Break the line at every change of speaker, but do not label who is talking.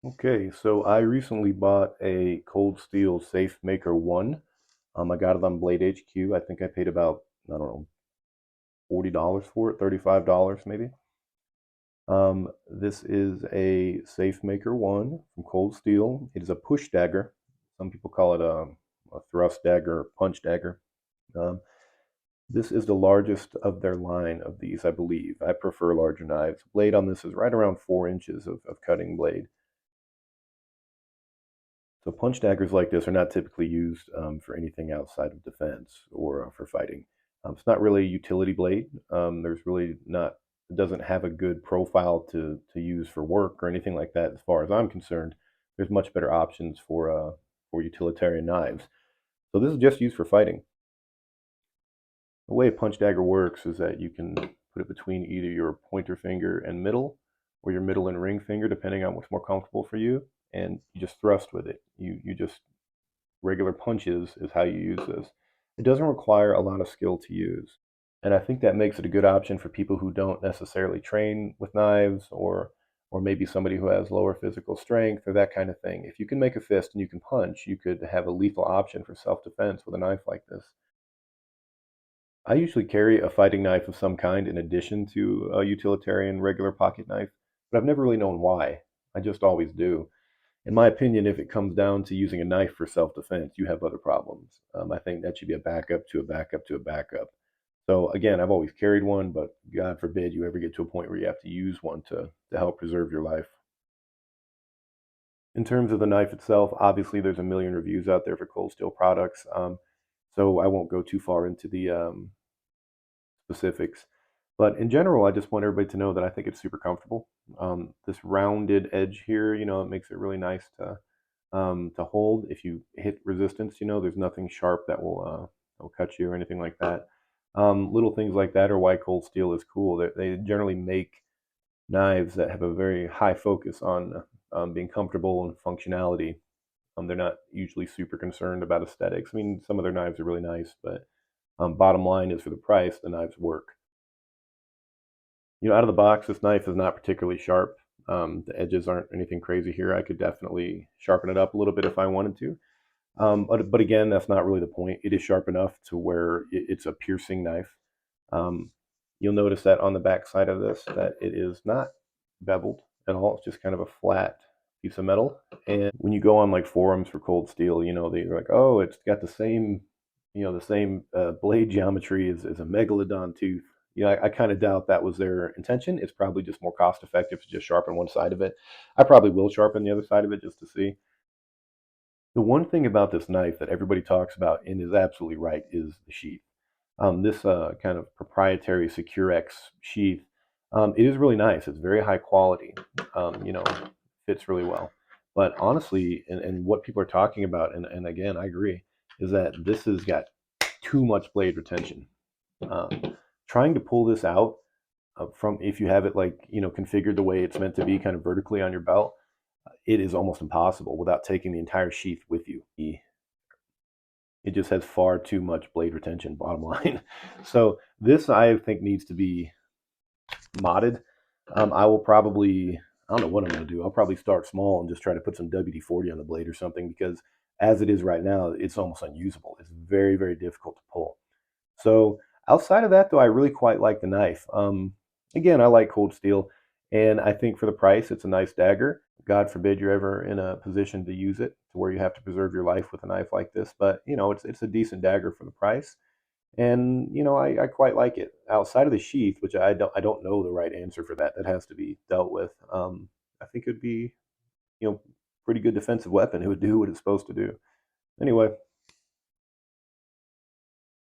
Okay, so I recently bought a Cold Steel Safe Maker 1. I got it on Blade HQ. I think I paid about, I don't know, $40 for it, $35 maybe. This is a Safe Maker 1 from Cold Steel. It is a push dagger. Some people call it a thrust dagger or punch dagger. Um, this is the largest of their line of these, I believe. I prefer larger knives. Blade on this is right around 4 inches of cutting blade. So punch daggers like this are not typically used for anything outside of defense or for fighting. It's not really a utility blade. There's really not. It doesn't have a good profile to use for work or anything like that. As far as I'm concerned, there's much better options for utilitarian knives. So this is just used for fighting. The way a punch dagger works is that you can put it between either your pointer finger and middle, or your middle and ring finger, depending on what's more comfortable for you, and you just thrust with it. You just regular punches is how you use this. It doesn't require a lot of skill to use. And I think that makes it a good option for people who don't necessarily train with knives or maybe somebody who has lower physical strength or that kind of thing. If you can make a fist and you can punch, you could have a lethal option for self-defense with a knife like this. I usually carry a fighting knife of some kind in addition to a utilitarian regular pocket knife, but I've never really known why. I just always do. In my opinion, if it comes down to using a knife for self-defense, you have other problems. I think that should be a backup to a backup to a backup. So again, I've always carried one, but God forbid you ever get to a point where you have to use one to help preserve your life. In terms of the knife itself, obviously there's a million reviews out there for cold steel products, so I won't go too far into the specifics. But in general, I just want everybody to know that I think it's super comfortable. This rounded edge here, it makes it really nice to hold. If you hit resistance, there's nothing sharp that will cut you or anything like that. Little things like that are why cold steel is cool. They generally make knives that have a very high focus on being comfortable and functionality. They're not usually super concerned about aesthetics. I mean, some of their knives are really nice, but bottom line is for the price, the knives work. Out of the box, this knife is not particularly sharp. The edges aren't anything crazy here. I could definitely sharpen it up a little bit if I wanted to. But again, that's not really the point. It is sharp enough to where it's a piercing knife. Um, you'll notice that on the back side of this, that it is not beveled at all. It's just kind of a flat piece of metal. And when you go on like forums for cold steel, they're like, oh, it's got the same blade geometry as a megalodon tooth. I kind of doubt that was their intention. It's probably just more cost effective to just sharpen one side of it. I probably will sharpen the other side of it just to see. The one thing about this knife that everybody talks about and is absolutely right is the sheath. This kind of proprietary Securex sheath, it is really nice. It's very high quality. Fits really well. But honestly, and what people are talking about, and again, I agree, is that this has got too much blade retention. Trying to pull this out from if you have it like configured the way it's meant to be, kind of vertically on your belt, it is almost impossible without taking the entire sheath with you. It just has far too much blade retention, bottom line. So this I think needs to be modded. I will probably, I don't know what I'm going to do. I'll probably start small and just try to put some WD-40 on the blade or something, because as it is right now, it's almost unusable. It's very, very difficult to pull. So outside of that, though, I really quite like the knife. Again, I like cold steel, and I think for the price, it's a nice dagger. God forbid you're ever in a position to use it to where you have to preserve your life with a knife like this, but it's a decent dagger for the price, and I quite like it. Outside of the sheath, which I don't know the right answer for that. That has to be dealt with. I think it'd be pretty good defensive weapon. It would do what it's supposed to do. Anyway,